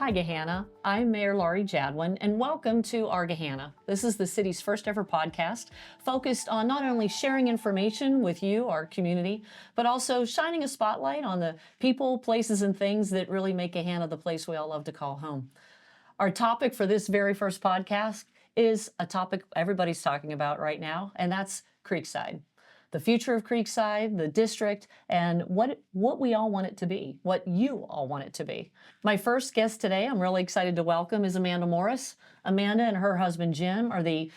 Hi, Gahanna. I'm Mayor Laurie Jadwin, and welcome to our Gahanna. This is the city's first ever podcast focused on not only sharing information with you, our community, but also shining a spotlight on the people, places, and things that really make Gahanna the place we all love to call home. Our topic for this very first podcast is a topic everybody's talking about right now, and that's Creekside. The future of Creekside, the district, and what we all want it to be, what you all want it to be. My first guest today, I'm really excited to welcome, is Amanda Morris. Amanda and her husband Jim are the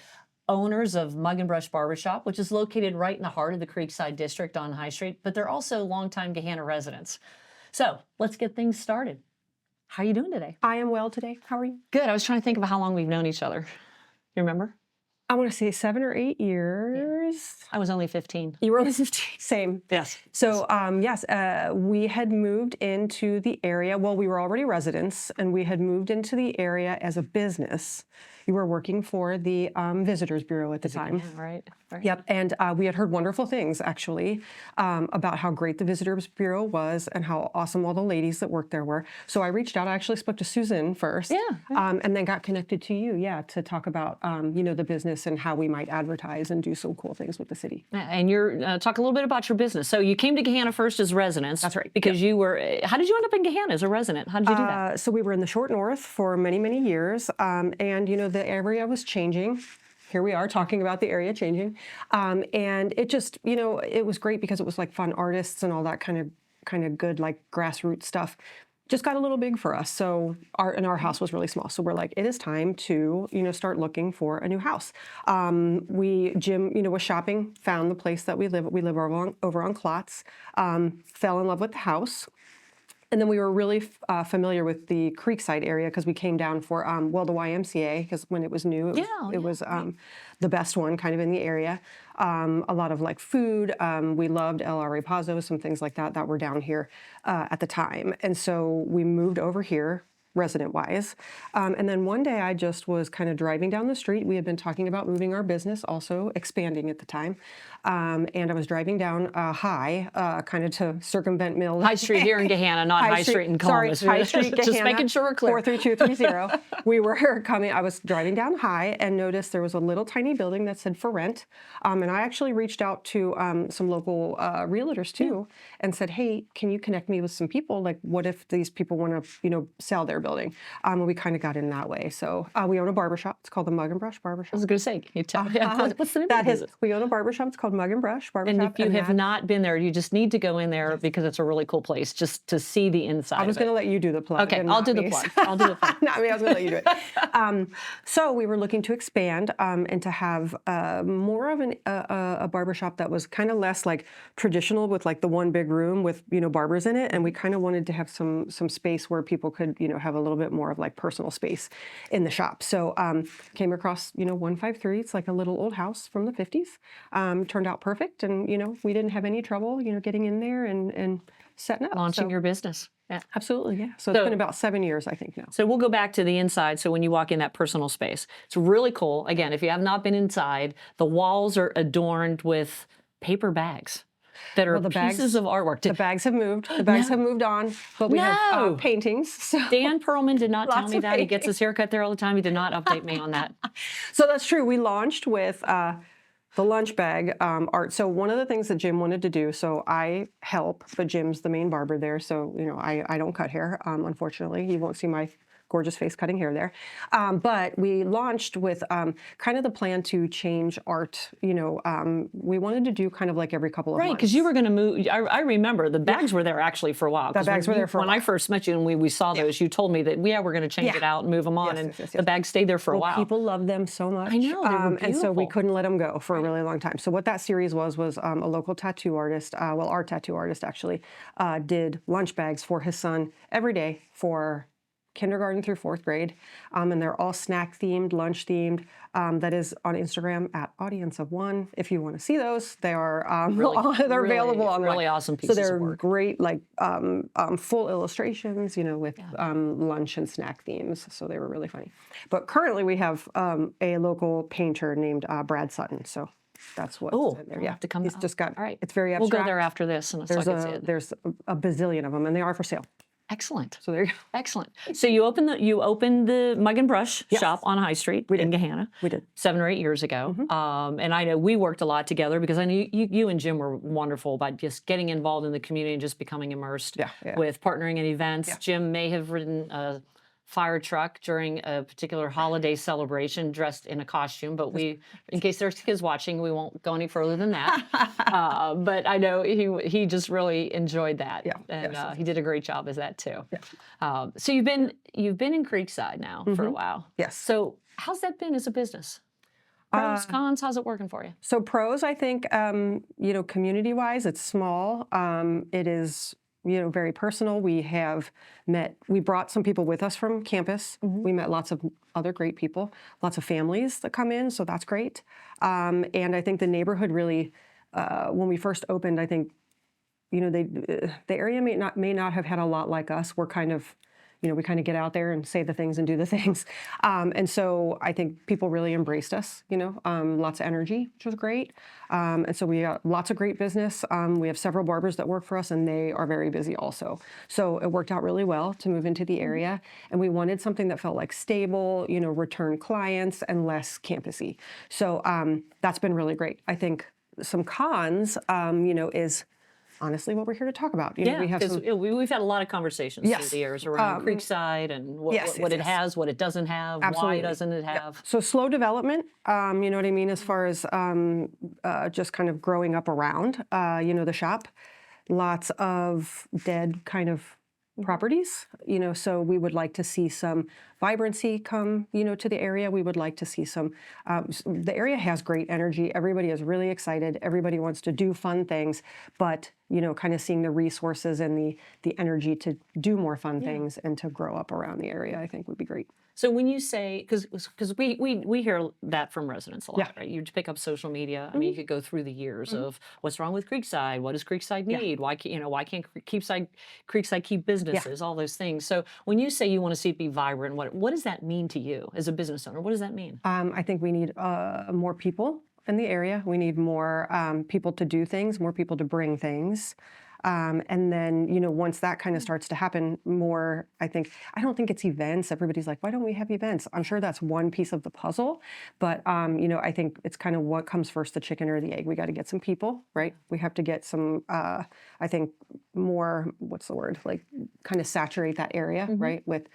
owners of Mug and Brush Barbershop, which is located right in the heart of the Creekside district on High Street, but they're also longtime Gahanna residents. So let's get things started. How are you doing today? I am well today. How are you? Good. I was trying to think of how long we've known each other. You remember? I want to say 7 or 8 years. Yeah. I was only 15. You were only 15. Same. Yes. So, we had moved into the area. Well, we were already residents, and we had moved into the area as a business. You were working for the Visitors Bureau at the time. Yeah, right. Yep, and we had heard wonderful things, actually, about how great the Visitors Bureau was and how awesome all the ladies that worked there were. So I reached out. I actually spoke to Susan first, and then got connected to you, to talk about, the business and how we might advertise and do some cool things with the city. And you're talk a little bit about your business. So you came to Gahanna first as residents. That's right. Because you were. How did you end up in Gahanna as a resident? How did you do that? So we were in the Short North for many, many years, and the area was changing. Here we are talking about the area changing, and it just, it was great because it was like fun artists and all that kind of good like grassroots stuff. Just got a little big for us. So our house was really small. So we're like, it is time to, start looking for a new house. Jim, was shopping, found the place that we live. We live over on Klotz, fell in love with the house. And then we were really familiar with the Creekside area because we came down for, the YMCA, because when it was new, it was the best one kind of in the area. A lot of like food. We loved El Reposo, some things like that were down here at the time. And so we moved over here resident-wise. And then one day I just was kind of driving down the street. We had been talking about moving our business, also expanding at the time. And I was driving down High, kind of to circumvent Mill. High Street here in Gahanna, not High Street in Columbus. Sorry, High Street, Gahanna. Just making sure we're clear. 43230. We were coming, I was driving down High and noticed there was a little tiny building that said for rent. And I actually reached out to some local realtors too and said, hey, can you connect me with some people? Like, what if these people want to, sell their building? And we kind of got in that way. So we own a barbershop. It's called the Mug and Brush Barbershop. I was going to say, can you tell? What's the name of it? We own a barbershop. It's called Mug and Brush Barbershop. And if you have not been there, you just need to go in there because it's a really cool place just to see the inside. I was going to let you do the plug. Okay, I'll do the plug. I'll do the plug. Not me. I was going to let you do it. So we were looking to expand and to have more of a barbershop that was kind of less like traditional with like the one big room with barbers in it, and we kind of wanted to have some space where people could have a little bit more of like personal space in the shop. So came across 153. It's like a little old house from the 50s. Turned out perfect, and we didn't have any trouble getting in there and setting up. Launching your business. Yeah. Absolutely, yeah. So it's been about 7 years, I think, now. So we'll go back to the inside. So when you walk in that personal space, it's really cool. Again, if you have not been inside, the walls are adorned with paper bags that are pieces of artwork. The bags have moved. The bags have moved on, but we have paintings. So. Dan Perlman did not tell me that. He gets his haircut there all the time. He did not update me on that. So that's true. We launched with the lunch bag art. So one of the things that Jim wanted to do, so I help, but Jim's the main barber there. So, I don't cut hair, unfortunately. You won't see my gorgeous face cutting hair there. But we launched with kind of the plan to change art. We wanted to do kind of like every couple of months. Right, because you were going to move. I remember the bags were there actually for a while. The bags were there for a while. When I first met you and we saw those, you told me that, we're going to change it out and move them on. Yes. The bags stayed there for a while. People love them so much. I know, they were beautiful. And so we couldn't let them go for a really long time. So what that series was a local tattoo artist, our tattoo artist actually, did lunch bags for his son every day for kindergarten through 4th grade, and they're all snack themed, lunch themed. That is on Instagram at Audience of One. If you want to see those, they are they're available on really awesome pieces. So they're of work. Great, like full illustrations, with lunch and snack themes. So they were really funny. But currently we have a local painter named Brad Sutton. So that's what's in there. Yeah, to come. He's just got. All right, it's very abstract. We'll go there after this, and there's a bazillion of them, and they are for sale. Excellent. So there you go. Excellent. So you opened the Mug and Brush Yes. shop on High Street in Gahanna. We did. 7 or 8 years ago. And I know we worked a lot together because I knew you and Jim were wonderful about just getting involved in the community and just becoming immersed with partnering in events. Jim may have ridden a fire truck during a particular holiday celebration dressed in a costume, but in case there's kids watching, we won't go any further than that. But I know he just really enjoyed that, and he did a great job as that too. So you've been in Creekside now for a while. Yes. So how's that been as a business? Pros, cons, how's it working for you? So pros, I think, community-wise, it's small. It is, very personal. We brought some people with us from campus. We met lots of other great people, lots of families that come in, so that's great. And I think the neighborhood really, when we first opened, I think, the area may not have had a lot like us. We're kind of, we kind of get out there and say the things and do the things. And so I think people really embraced us, lots of energy, which was great. And so we got lots of great business. We have several barbers that work for us, and they are very busy also. So it worked out really well to move into the area. And we wanted something that felt like stable, return clients, and less campusy. So that's been really great. I think some cons, is honestly what we're here to talk about. We've had a lot of conversations through the years around Creekside and what it has, what it doesn't have, why doesn't it have. So slow development, you know what I mean, as far as just kind of growing up around, the shop. Lots of dead kind of properties, so we would like to see some vibrancy come, to the area. We would like to see some, the area has great energy. Everybody is really excited. Everybody wants to do fun things, but, kind of seeing the resources and the energy to do more fun things and to grow up around the area, I think would be great. So when you say, because we hear that from residents a lot, right? You pick up social media. I mean, you could go through the years of what's wrong with Creekside, what does Creekside need, why can't Creekside keep businesses, all those things. So when you say you want to see it be vibrant, what does that mean to you as a business owner? What does that mean? I think we need more people in the area. We need more people to do things, more people to bring things. And then, once that kind of starts to happen more, I don't think it's events. Everybody's like, why don't we have events? I'm sure that's one piece of the puzzle. But, I think it's kind of what comes first, the chicken or the egg. We got to get some people, right? We have to get some, I think, more, what's the word? Like kind of saturate that area, right? With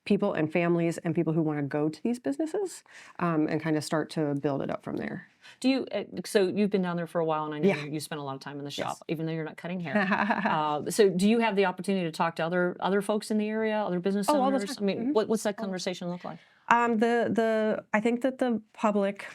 people and families and people who want to go to these businesses and kind of start to build it up from there. Do you, so you've been down there for a while, and I know you spent a lot of time in the shop, even though you're not cutting hair. So do you have the opportunity to talk to other folks in the area, other business owners? All the time. I mean, what's that conversation look like? I think that the public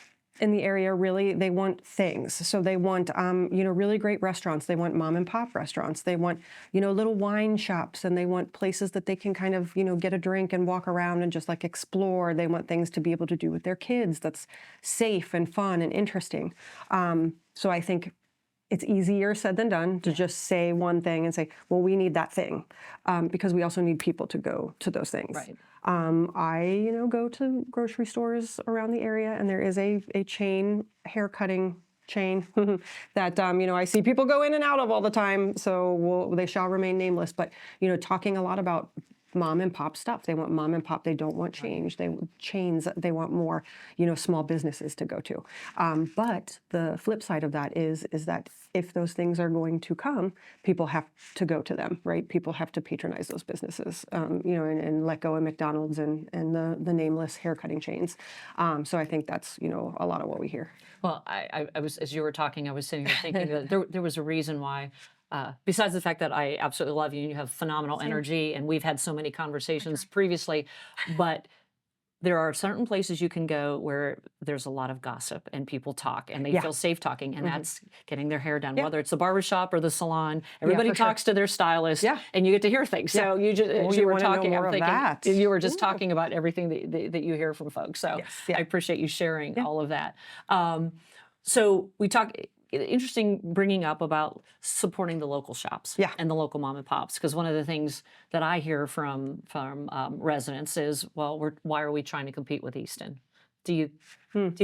in the area really, they want things. So they want, really great restaurants. They want mom and pop restaurants. They want, little wine shops, and they want places that they can kind of, get a drink and walk around and just like explore. They want things to be able to do with their kids that's safe and fun and interesting. So I think it's easier said than done to just say one thing and say, well, we need that thing, because we also need people to go to those things. Right. I, go to grocery stores around the area, and there is a chain, hair cutting chain that, I see people go in and out of all the time, so they shall remain nameless, but, talking a lot about mom and pop stuff. They want mom and pop. They don't want change. They chains. They want more, small businesses to go to. But the flip side of that is that if those things are going to come, people have to go to them, right? People have to patronize those businesses, and let go of McDonald's and the nameless haircutting chains. So I think that's, a lot of what we hear. Well, I was, as you were talking, I was sitting here thinking that there was a reason why. Besides the fact that I absolutely love you and you have phenomenal energy, and we've had so many conversations previously, but there are certain places you can go where there's a lot of gossip and people talk and they feel safe talking, and that's getting their hair done, whether it's the barbershop or the salon. Everybody talks to their stylist, and you get to hear things. So you just, as you were talking, I'm thinking you were just talking about everything that you hear from folks. So I appreciate you sharing all of that. So we talk. Interesting bringing up about supporting the local shops and the local mom and pops, because one of the things that I hear from residents is, well, why are we trying to compete with Easton? Do you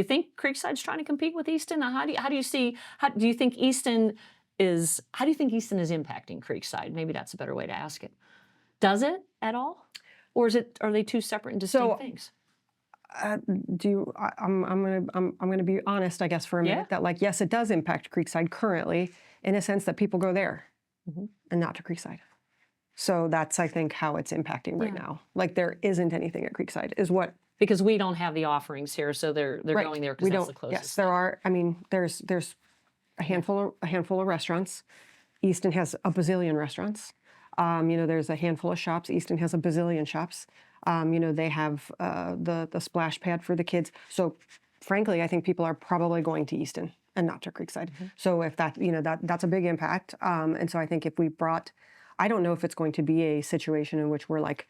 think Creekside's trying to compete with Easton? Do you think Easton is how do you think Easton is impacting Creekside? Maybe that's a better way to ask it. Does it at all? Or are they two separate and distinct things? I'm gonna be honest, I guess, for a minute, that like, yes, it does impact Creekside currently in a sense that people go there and not to Creekside. So that's, I think, how it's impacting right now. Like there isn't anything at Creekside is what. Because we don't have the offerings here, so they're going there because that's the closest. Yes, there are. I mean, there's a handful of restaurants. Easton has a bazillion restaurants. There's a handful of shops. Easton has a bazillion shops. They have the splash pad for the kids. So frankly, I think people are probably going to Easton and not to Creekside. So if that's a big impact. And so I think if we brought, I don't know if it's going to be a situation in which we're like,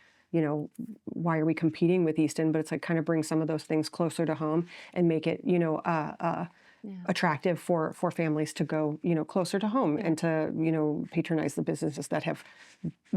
why are we competing with Easton? But it's like kind of bring some of those things closer to home and make it, attractive for families to go, closer to home and to, patronize the businesses that have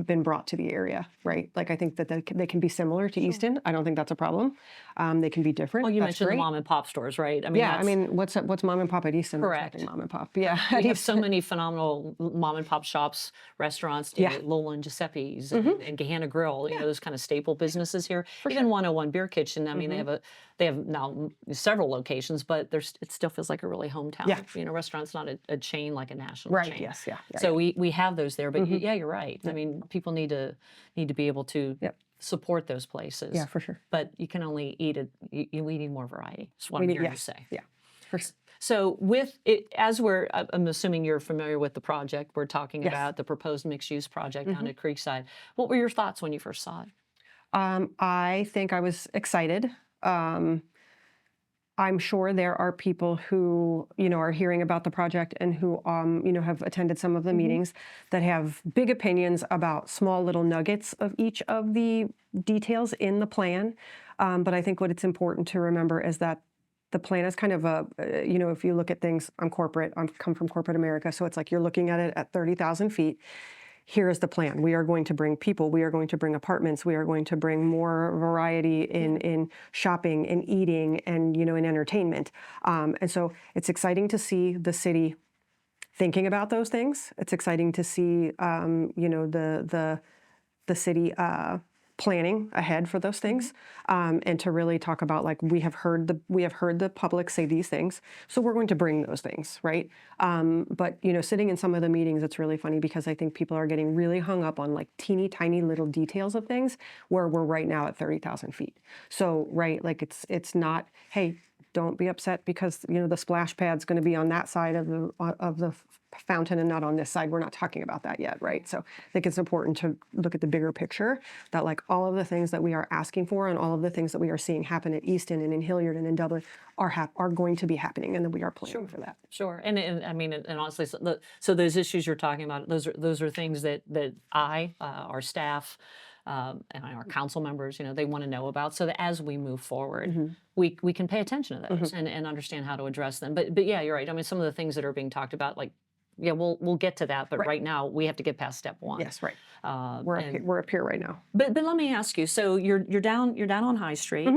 been brought to the area, right? Like I think that they can be similar to Easton. I don't think that's a problem. They can be different. Well, you mentioned the mom and pop stores, right? I mean, what's mom and pop at Easton? Correct. Mom and pop, yeah. We have so many phenomenal mom and pop shops, restaurants, Lola and Giuseppe's and Gahanna Grill, those kind of staple businesses here. Even 101 Beer Kitchen. I mean, they have now several locations, but it still feels like a really hometown. Restaurant's not a chain like a national chain. Yes. So we have those there, but yeah, you're right. I mean, people need to be able to support those places. Yeah, for sure. But you can only we need more variety. That's what I'm hearing you say. Yeah. For sure. So with it, I'm assuming you're familiar with the project. We're talking about the proposed mixed-use project down at Creekside. What were your thoughts when you first saw it? I think I was excited. I'm sure there are people who, are hearing about the project and who, have attended some of the meetings that have big opinions about small little nuggets of each of the details in the plan. But I think what it's important to remember is that the plan is kind of if you look at things on corporate, I come from corporate America, so it's like you're looking at it at 30,000 feet. Here is the plan. We are going to bring people. We are going to bring apartments. We are going to bring more variety in shopping and eating and, in entertainment. And so it's exciting to see the city thinking about those things. It's exciting to see, the city planning ahead for those things, and to really talk about like we have heard the public say these things, so we're going to bring those things, right? But sitting in some of the meetings, it's really funny because I think people are getting really hung up on like teeny tiny little details of things where we're right now at 30,000 feet. So right, like it's not, hey, don't be upset because the splash pad's going to be on that side of the fountain and not on this side. We're not talking about that yet, right? So I think it's important to look at the bigger picture, that like all of the things that we are asking for and all of the things that we are seeing happen at Easton and in Hilliard and in Dublin are going to be happening, and that we are planning for that. Sure, and I mean, and honestly, so those issues you're talking about, those are things that our staff, and our council members, they want to know about, so that as we move forward, we can pay attention to those and understand how to address them. But yeah, you're right. I mean, some of the things that are being talked about, like, yeah, we'll get to that. But right now, we have to get past step one. Yes, right. We're up here right now. But let me ask you. So you're down on High Street.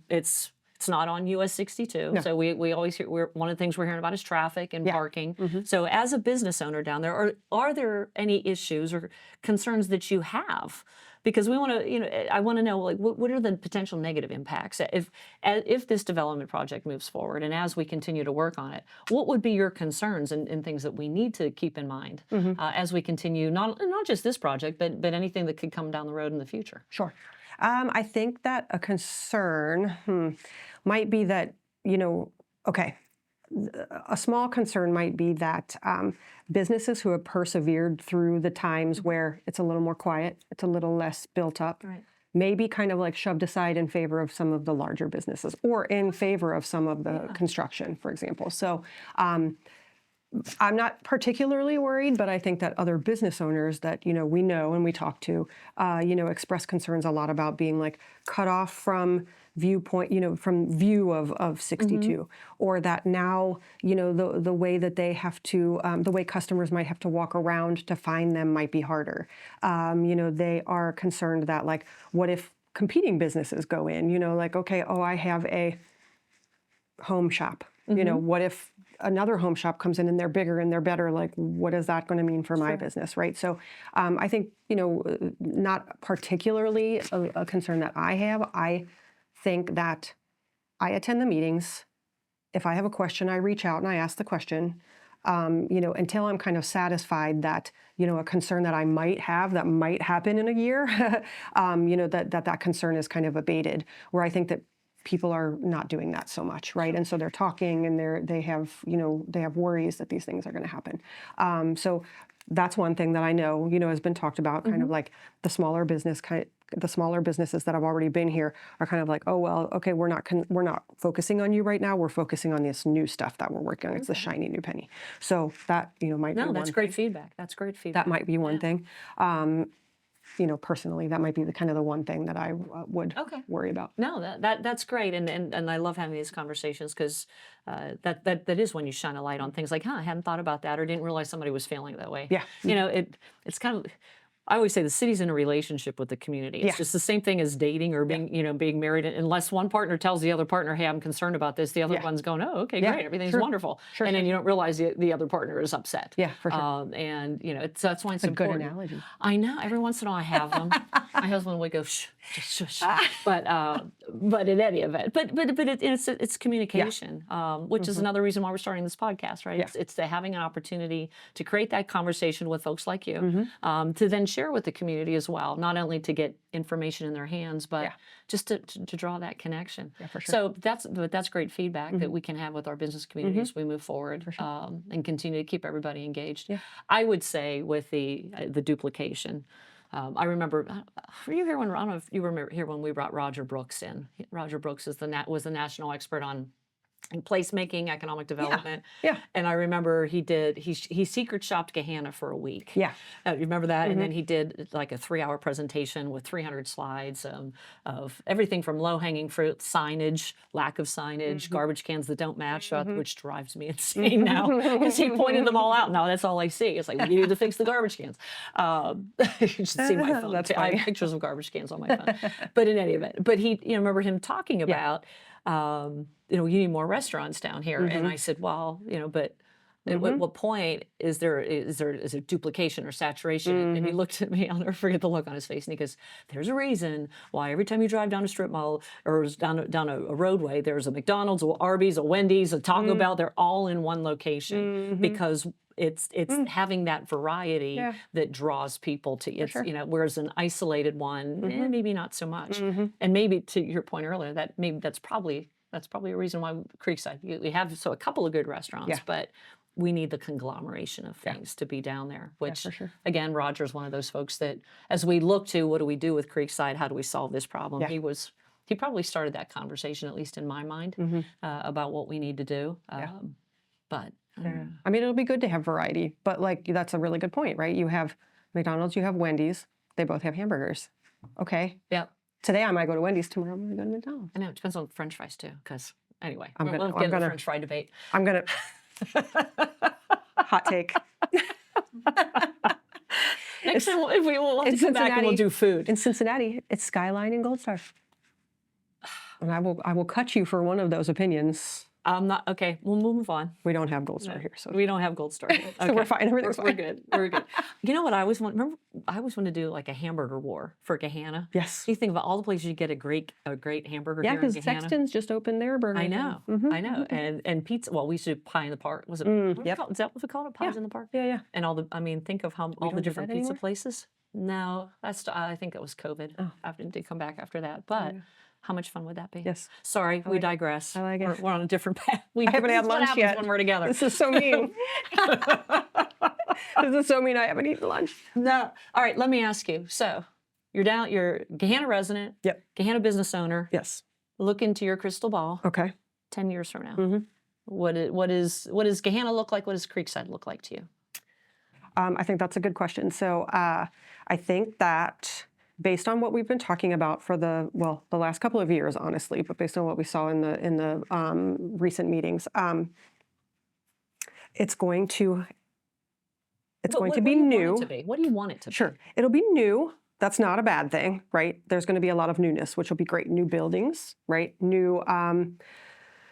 It's not on US 62. No. So we always hear, one of the things we're hearing about is traffic and parking. So as a business owner down there, are there any issues or concerns that you have? Because we want to, I want to know, like, what are the potential negative impacts if this development project moves forward, and as we continue to work on it, what would be your concerns and things that we need to keep in mind as we continue, not just this project, but anything that could come down the road in the future? Sure. I think that a concern might be that, a small concern might be that businesses who have persevered through the times where it's a little more quiet, it's a little less built up, may be kind of like shoved aside in favor of some of the larger businesses or in favor of some of the construction, for example. So I'm not particularly worried, but I think that other business owners that, we know and we talk to, express concerns a lot about being like cut off from viewpoint, from view of 62, or that now, the way that they have to, the way customers might have to walk around to find them might be harder. They are concerned that like, what if competing businesses go in, like, okay, I have a home shop. What if another home shop comes in and they're bigger and they're better, like what is that going to mean for my Sure. business, right? So I think, not particularly a concern that I have. I think that I attend the meetings. If I have a question, I reach out and I ask the question. Until I'm kind of satisfied that, a concern that I might have that might happen in a year, that concern is kind of abated, where I think that people are not doing that so much, right? And so they're talking and they have worries that these things are going to happen. So that's one thing that I know, has been talked about, kind of like the smaller businesses that have already been here are kind of like, oh, well, okay, we're not focusing on you right now. We're focusing on this new stuff that we're working on. It's the shiny new penny. So that, might be No, one that's thing. great feedback. That's great feedback. That might be one thing. Personally, that might be the one thing that I would worry about. No, that's great, and I love having these conversations because that is when you shine a light on things like, I hadn't thought about that or didn't realize somebody was feeling that way. Yeah. It's kind of. I always say the city's in a relationship with the community. It's just the same thing as dating or being married. Unless one partner tells the other partner, "Hey, I'm concerned about this," the other one's going, "Oh, okay, great, everything's wonderful," and then you don't realize the other partner is upset. Yeah, for sure. That's why it's a important. good analogy. I know. Every once in a while, I have them. My husband would go, "Shh, just shush." But in any event, it's communication, which is another reason why we're starting this podcast, right? Yeah. It's having an opportunity to create that conversation with folks like you, to then share with the community as well, not only to get information in their hands, but just to draw that connection. Yeah, for sure. So that's great feedback that we can have with our business community as we move forward, and continue to keep everybody engaged. Yeah. I would say with the duplication. I remember, were you here when, I don't know if you were here when we brought Roger Brooks in. Roger Brooks was the national expert on placemaking, economic development. Yeah. And I remember he secret shopped Gahanna for a week. Yeah. You remember that? And then he did like a 3-hour presentation with 300 slides of everything from low-hanging fruit, signage, lack of signage, garbage cans that don't match, which drives me insane now because he pointed them all out. Now that's all I see. It's like, we need to fix the garbage cans. You should see my phone. That's I have pictures of garbage cans on my phone. But in any event, but he, remember him talking about, you need more restaurants down here. And I said, well, but at what point is there duplication or saturation? And he looked at me, I'll never forget the look on his face, and he goes, there's a reason why every time you drive down a strip mall or down a roadway, there's a McDonald's, a Arby's, a Wendy's, a Taco Bell. They're all in one location because it's having that variety that draws people to it. Whereas an isolated one, maybe not so much. And maybe to your point earlier, that's probably a reason why Creekside, we have a couple of good restaurants, but we need the conglomeration of things to be down there, which again, Roger's one of those folks that as we look to what do we do with Creekside, how do we solve this problem? He probably started that conversation, at least in my mind, about what we need to do. But I mean, it'll be good to have variety, but that's a really good point, right? You have McDonald's, you have Wendy's, they both have hamburgers. Okay. Yeah. Today I might go to Wendy's, tomorrow I'm going to go to McDonald's. I know, it depends on French fries too, because anyway, we'll get into the French fry debate. I'm going to, hot take. Next time we'll have to come back and we'll do food. In Cincinnati, it's Skyline and Gold Star. And I will cut you for one of those opinions. Okay, we'll move on. We don't have Gold Star here, so we don't have Gold Star here. So we're fine. Everything's fine. We're good. We're good. You know what I always want? Remember, I always wanted to do like a hamburger war for Gahanna. Yes. You think about all the places you get a great hamburger. Yeah, here in because Gahanna. Sexton's just opened their burger. I know. I know. And pizza. Well, we used to do Pie in the Park. Was it? Is that what we call it? Pies in the Park. Yeah. And think of how all the different pizza places. No, I think it was COVID. I didn't come back after that, but. How much fun would that be? Yes. Sorry, we digress. I like it. We're on a different path. I haven't had lunch yet. When we're together. This is so mean. This is so mean. I haven't eaten lunch. No. All right. Let me ask you. So, you're Gahanna resident. Yep. Gahanna business owner. Yes. Look into your crystal ball. Okay. 10 years from now. What does Gahanna look like? What does Creekside look like to you? I think that's a good question. So, I think that. Based on what we've been talking about for the last couple of years, honestly, but based on what we saw in the recent meetings, it's going to be new. What do you want it to be? Sure, it'll be new. That's not a bad thing, right? There's going to be a lot of newness, which will be great. New buildings, right? New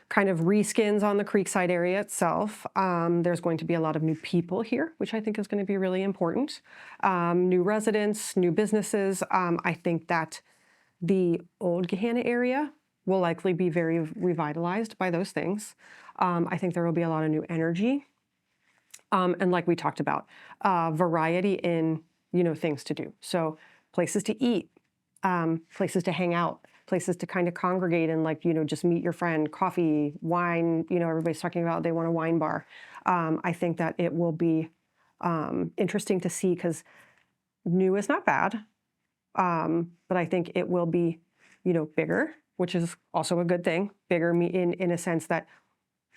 kind of reskins on the Creekside area itself. There's going to be a lot of new people here, which I think is going to be really important. New residents, new businesses. I think that the old Gahanna area will likely be very revitalized by those things. I think there will be a lot of new energy. And like we talked about, variety in, things to do. So places to eat, places to hang out, places to kind of congregate and just meet your friend, coffee, wine, everybody's talking about they want a wine bar. I think that it will be interesting to see because new is not bad, but I think it will be, bigger, which is also a good thing, bigger in a sense that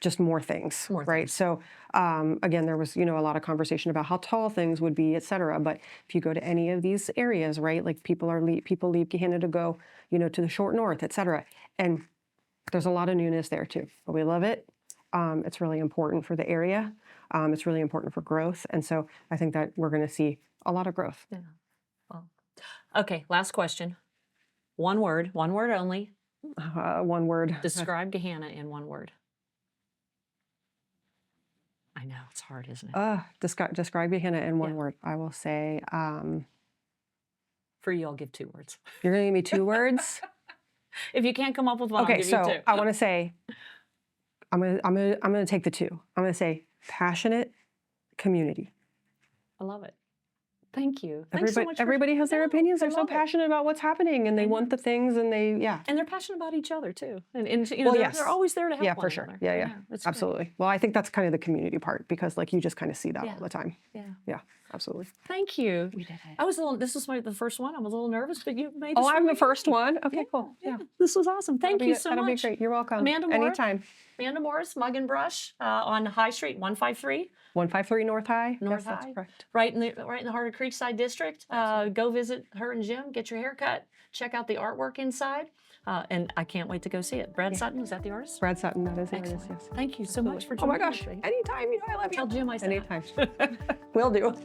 just more things, right? So again, there was, a lot of conversation about how tall things would be, et cetera. But if you go to any of these areas, right, like people leave Gahanna to go, to the short north, et cetera. And there's a lot of newness there too. But we love it. It's really important for the area. It's really important for growth. And so I think that we're going to see a lot of growth. Yeah. Well, okay, last question. One word only. One word. Describe Gahanna in one word. I know, it's hard, isn't it? Describe Gahanna in one word. I will say... For you, I'll give 2 words. You're going to give me 2 words? If you can't come up with one, I'll give you 2. Okay, so I want to say, I'm gonna take the 2. I'm going to say passionate community. I love it. Thank you. Thanks so much. Everybody has their opinions. They're so passionate about what's happening, and they want the things, and and they're passionate about each other too. And they're always there to help. Yeah, for sure. Another. Yeah, absolutely. Great. Well, I think that's kind of the community part because you just kind of see that all the time. Yeah, absolutely. Thank you. We did it. I was a little. This was the first one. I was a little nervous, but you made. I'm the first one. Okay, cool. Yeah, this was awesome. Thank you so much. That'll be great. You're welcome. Amanda Morris. Anytime. Amanda Morris, Mug and Brush on High Street, 153. 153 North High. North High. That's correct. Right in the heart of Creekside District. Go visit her and Jim. Get your hair cut. Check out the artwork inside. And I can't wait to go see it. Brad Sutton, is that the artist? Brad Sutton, that is the artist, yes. Thank you so much for joining me. Oh my gosh, anytime. I love you. Tell Jim I said anytime. Will do.